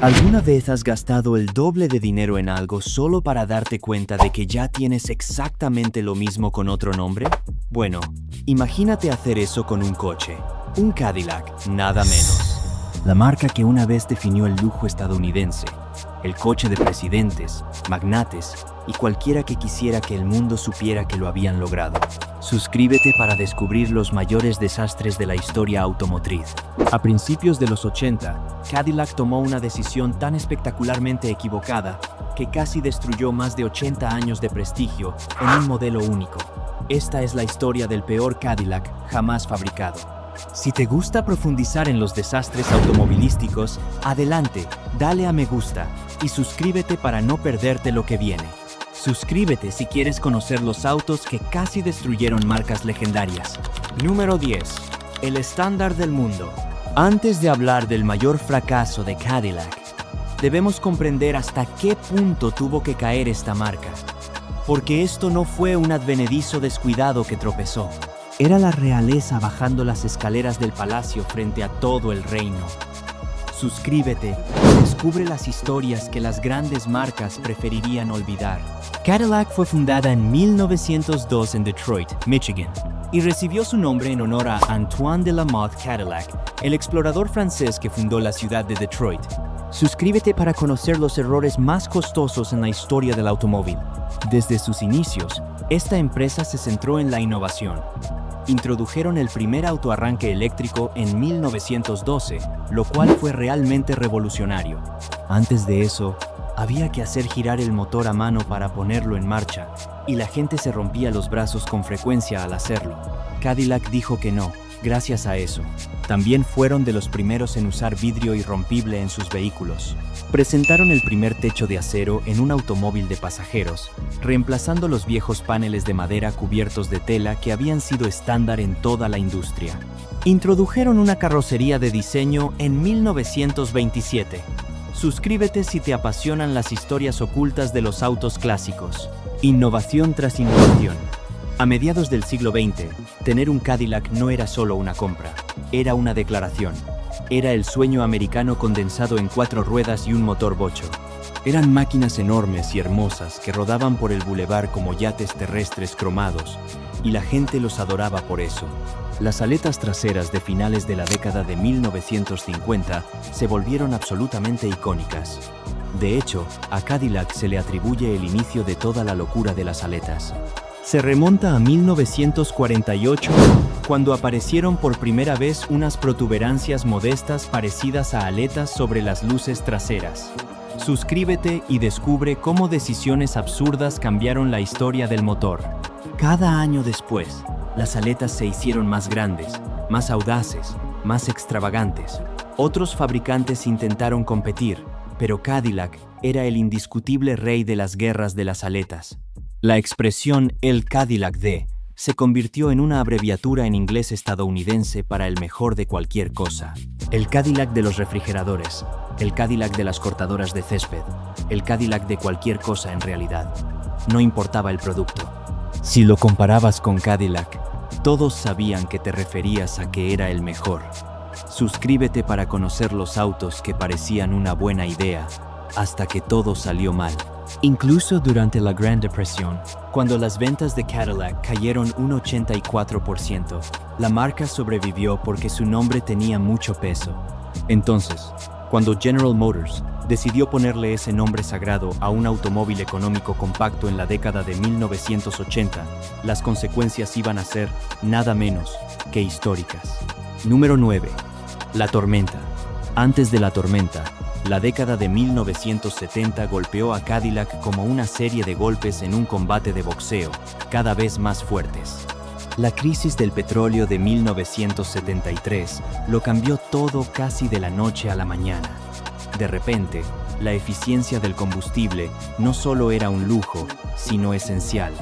¿Alguna vez has gastado el doble de dinero en algo solo para darte cuenta de que ya tienes exactamente lo mismo con otro nombre? Bueno, imagínate hacer eso con un coche, un Cadillac, nada menos. La marca que una vez definió el lujo estadounidense, el coche de presidentes, magnates y cualquiera que quisiera que el mundo supiera que lo habían logrado. Suscríbete para descubrir los mayores desastres de la historia automotriz. A principios de los 80, Cadillac tomó una decisión tan espectacularmente equivocada que casi destruyó más de 80 años de prestigio en un modelo único. Esta es la historia del peor Cadillac jamás fabricado. Si te gusta profundizar en los desastres automovilísticos, adelante, dale a me gusta y suscríbete para no perderte lo que viene. Suscríbete si quieres conocer los autos que casi destruyeron marcas legendarias. Número 10. El estándar del mundo. Antes de hablar del mayor fracaso de Cadillac, debemos comprender hasta qué punto tuvo que caer esta marca. Porque esto no fue un advenedizo descuidado que tropezó. Era la realeza bajando las escaleras del palacio frente a todo el reino. Suscríbete y descubre las historias que las grandes marcas preferirían olvidar. Cadillac fue fundada en 1902 en Detroit, Michigan, y recibió su nombre en honor a Antoine de la Motte Cadillac, el explorador francés que fundó la ciudad de Detroit. Suscríbete para conocer los errores más costosos en la historia del automóvil. Desde sus inicios, esta empresa se centró en la innovación. Introdujeron el primer autoarranque eléctrico en 1912, lo cual fue realmente revolucionario. Antes de eso, había que hacer girar el motor a mano para ponerlo en marcha, y la gente se rompía los brazos con frecuencia al hacerlo. Cadillac dijo que no, gracias a eso. También fueron de los primeros en usar vidrio irrompible en sus vehículos. Presentaron el primer techo de acero en un automóvil de pasajeros, reemplazando los viejos paneles de madera cubiertos de tela que habían sido estándar en toda la industria. Introdujeron una carrocería de diseño en 1927. Suscríbete si te apasionan las historias ocultas de los autos clásicos. Innovación tras innovación. A mediados del siglo XX, tener un Cadillac no era solo una compra, era una declaración. Era el sueño americano condensado en 4 ruedas y un motor bocho. Eran máquinas enormes y hermosas que rodaban por el bulevar como yates terrestres cromados, y la gente los adoraba por eso. Las aletas traseras de finales de la década de 1950 se volvieron absolutamente icónicas. De hecho, a Cadillac se le atribuye el inicio de toda la locura de las aletas. Se remonta a 1948, cuando aparecieron por primera vez unas protuberancias modestas parecidas a aletas sobre las luces traseras. Suscríbete y descubre cómo decisiones absurdas cambiaron la historia del motor. Cada año después, las aletas se hicieron más grandes, más audaces, más extravagantes. Otros fabricantes intentaron competir, pero Cadillac era el indiscutible rey de las guerras de las aletas. La expresión "el Cadillac de" se convirtió en una abreviatura en inglés estadounidense para el mejor de cualquier cosa. El Cadillac de los refrigeradores, el Cadillac de las cortadoras de césped, el Cadillac de cualquier cosa en realidad. No importaba el producto. Si lo comparabas con Cadillac, todos sabían que te referías a que era el mejor. Suscríbete para conocer los autos que parecían una buena idea, hasta que todo salió mal. Incluso durante la Gran Depresión, cuando las ventas de Cadillac cayeron un 84%, la marca sobrevivió porque su nombre tenía mucho peso. Entonces, cuando General Motors decidió ponerle ese nombre sagrado a un automóvil económico compacto en la década de 1980, las consecuencias iban a ser nada menos que históricas. Número 9. La tormenta. Antes de la tormenta, la década de 1970 golpeó a Cadillac como una serie de golpes en un combate de boxeo, cada vez más fuertes. La crisis del petróleo de 1973 lo cambió todo casi de la noche a la mañana. De repente, la eficiencia del combustible no solo era un lujo, sino esencial.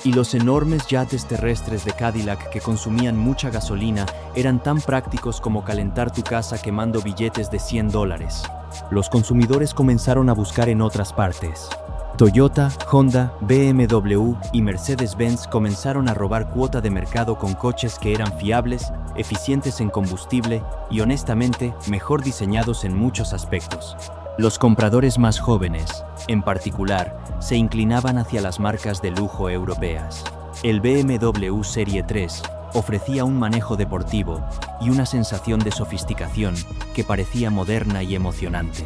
Y los enormes yates terrestres de Cadillac que consumían mucha gasolina eran tan prácticos como calentar tu casa quemando billetes de $100. Los consumidores comenzaron a buscar en otras partes. Toyota, Honda, BMW y Mercedes-Benz comenzaron a robar cuota de mercado con coches que eran fiables, eficientes en combustible y honestamente mejor diseñados en muchos aspectos. Los compradores más jóvenes, en particular, se inclinaban hacia las marcas de lujo europeas. El BMW Serie 3 ofrecía un manejo deportivo y una sensación de sofisticación que parecía moderna y emocionante.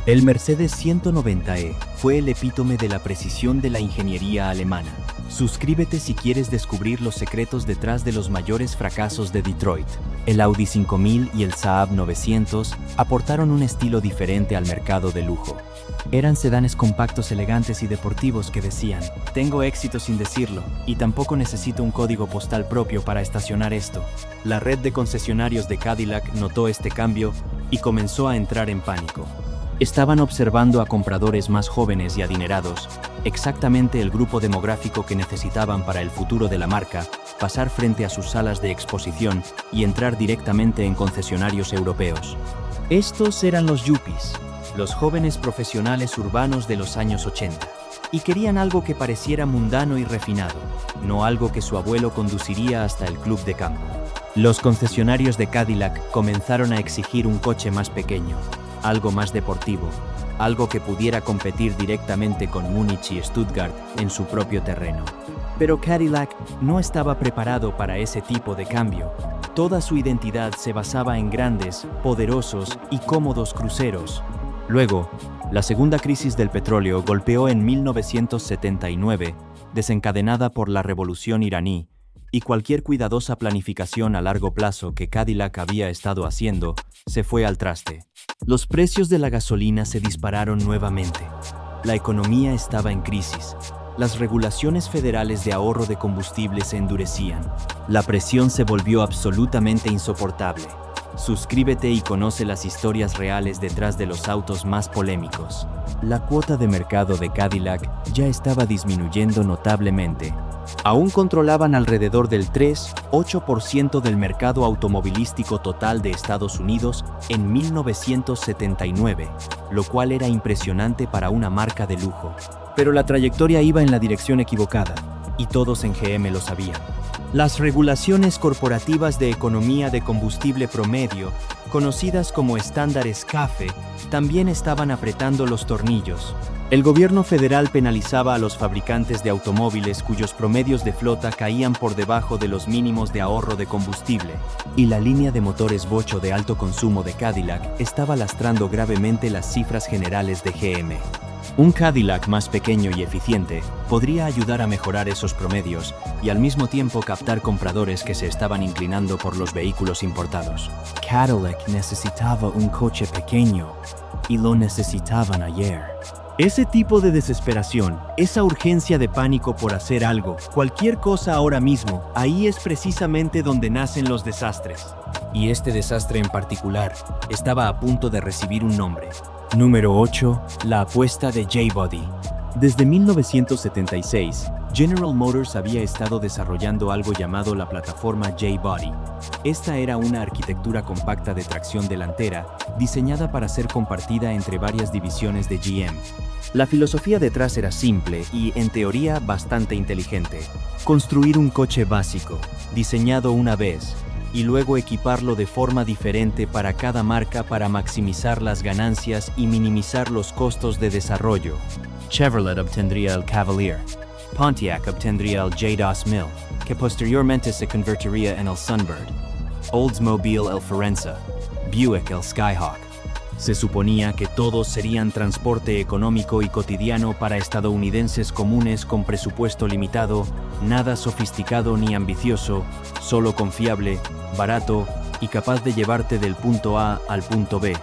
El Mercedes 190e fue el epítome de la precisión de la ingeniería alemana. Suscríbete si quieres descubrir los secretos detrás de los mayores fracasos de Detroit. El Audi 5000 y el Saab 900 aportaron un estilo diferente al mercado de lujo. Eran sedanes compactos, elegantes y deportivos que decían: tengo éxito sin decirlo, y tampoco necesito un código postal propio para estacionar esto. La red de concesionarios de Cadillac notó este cambio y comenzó a entrar en pánico. Estaban observando a compradores más jóvenes y adinerados, exactamente el grupo demográfico que necesitaban para el futuro de la marca, pasar frente a sus salas de exposición y entrar directamente en concesionarios europeos. Estos eran los yuppies, los jóvenes profesionales urbanos de los años 80, y querían algo que pareciera mundano y refinado, no algo que su abuelo conduciría hasta el club de campo. Los concesionarios de Cadillac comenzaron a exigir un coche más pequeño, algo más deportivo, algo que pudiera competir directamente con Múnich y Stuttgart en su propio terreno. Pero Cadillac no estaba preparado para ese tipo de cambio. Toda su identidad se basaba en grandes, poderosos y cómodos cruceros. Luego, la segunda crisis del petróleo golpeó en 1979, desencadenada por la revolución iraní, y cualquier cuidadosa planificación a largo plazo que Cadillac había estado haciendo se fue al traste. Los precios de la gasolina se dispararon nuevamente. La economía estaba en crisis. Las regulaciones federales de ahorro de combustible se endurecían. La presión se volvió absolutamente insoportable. Suscríbete y conoce las historias reales detrás de los autos más polémicos. La cuota de mercado de Cadillac ya estaba disminuyendo notablemente. Aún controlaban alrededor del 3,8% del mercado automovilístico total de Estados Unidos en 1979, lo cual era impresionante para una marca de lujo. Pero la trayectoria iba en la dirección equivocada, y todos en GM lo sabían. Las regulaciones corporativas de economía de combustible promedio, conocidas como estándares CAFE, también estaban apretando los tornillos. El gobierno federal penalizaba a los fabricantes de automóviles cuyos promedios de flota caían por debajo de los mínimos de ahorro de combustible, y la línea de motores Bocho de alto consumo de Cadillac estaba lastrando gravemente las cifras generales de GM. Un Cadillac más pequeño y eficiente podría ayudar a mejorar esos promedios y al mismo tiempo captar compradores que se estaban inclinando por los vehículos importados. Cadillac necesitaba un coche pequeño y lo necesitaban ayer. Ese tipo de desesperación, esa urgencia de pánico por hacer algo, cualquier cosa ahora mismo, ahí es precisamente donde nacen los desastres. Y este desastre en particular estaba a punto de recibir un nombre. Número 8. La apuesta de J-Body. Desde 1976, General Motors había estado desarrollando algo llamado la plataforma J-Body. Esta era una arquitectura compacta de tracción delantera, diseñada para ser compartida entre varias divisiones de GM. La filosofía detrás era simple y, en teoría, bastante inteligente. Construir un coche básico, diseñado una vez, y luego equiparlo de forma diferente para cada marca para maximizar las ganancias y minimizar los costos de desarrollo. Chevrolet obtendría el Cavalier. Pontiac obtendría el J-2000, que posteriormente se convertiría en el Sunbird. Oldsmobile el Forenza. Buick el Skyhawk. Se suponía que todos serían transporte económico y cotidiano para estadounidenses comunes con presupuesto limitado, nada sofisticado ni ambicioso, solo confiable, barato y capaz de llevarte del punto A al punto B.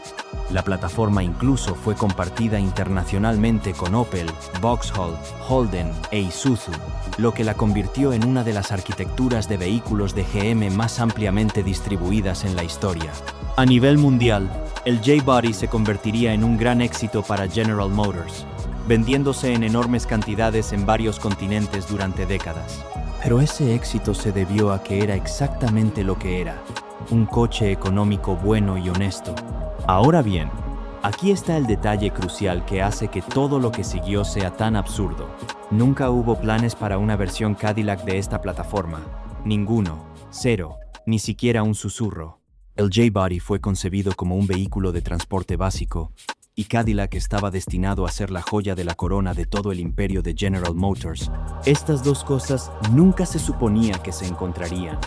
La plataforma incluso fue compartida internacionalmente con Opel, Vauxhall, Holden e Isuzu, lo que la convirtió en una de las arquitecturas de vehículos de GM más ampliamente distribuidas en la historia. A nivel mundial, el J-Body se convertiría en un gran éxito para General Motors, vendiéndose en enormes cantidades en varios continentes durante décadas. Pero ese éxito se debió a que era exactamente lo que era, un coche económico bueno y honesto. Ahora bien, aquí está el detalle crucial que hace que todo lo que siguió sea tan absurdo. Nunca hubo planes para una versión Cadillac de esta plataforma. Ninguno. Cero. Ni siquiera un susurro. El J-Body fue concebido como un vehículo de transporte básico, y Cadillac estaba destinado a ser la joya de la corona de todo el imperio de General Motors. Estas dos cosas nunca se suponía que se encontrarían.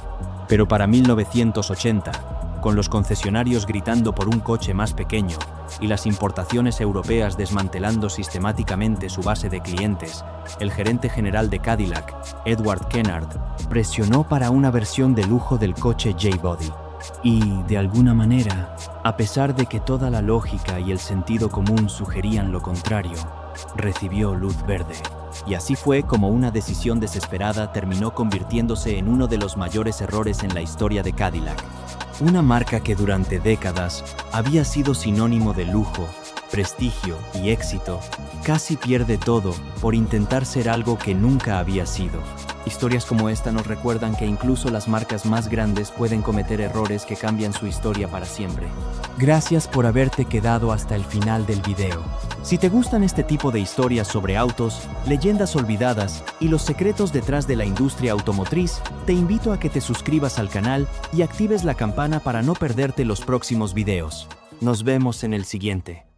Pero para 1980, con los concesionarios gritando por un coche más pequeño y las importaciones europeas desmantelando sistemáticamente su base de clientes, el gerente general de Cadillac, Edward Kennard, presionó para una versión de lujo del coche J-Body. Y, de alguna manera, a pesar de que toda la lógica y el sentido común sugerían lo contrario, recibió luz verde. Y así fue como una decisión desesperada terminó convirtiéndose en uno de los mayores errores en la historia de Cadillac. Una marca que durante décadas había sido sinónimo de lujo, prestigio y éxito, casi pierde todo por intentar ser algo que nunca había sido. Historias como esta nos recuerdan que incluso las marcas más grandes pueden cometer errores que cambian su historia para siempre. Gracias por haberte quedado hasta el final del video. Si te gustan este tipo de historias sobre autos, leyendas olvidadas y los secretos detrás de la industria automotriz, te invito a que te suscribas al canal y actives la campana para no perderte los próximos videos. Nos vemos en el siguiente.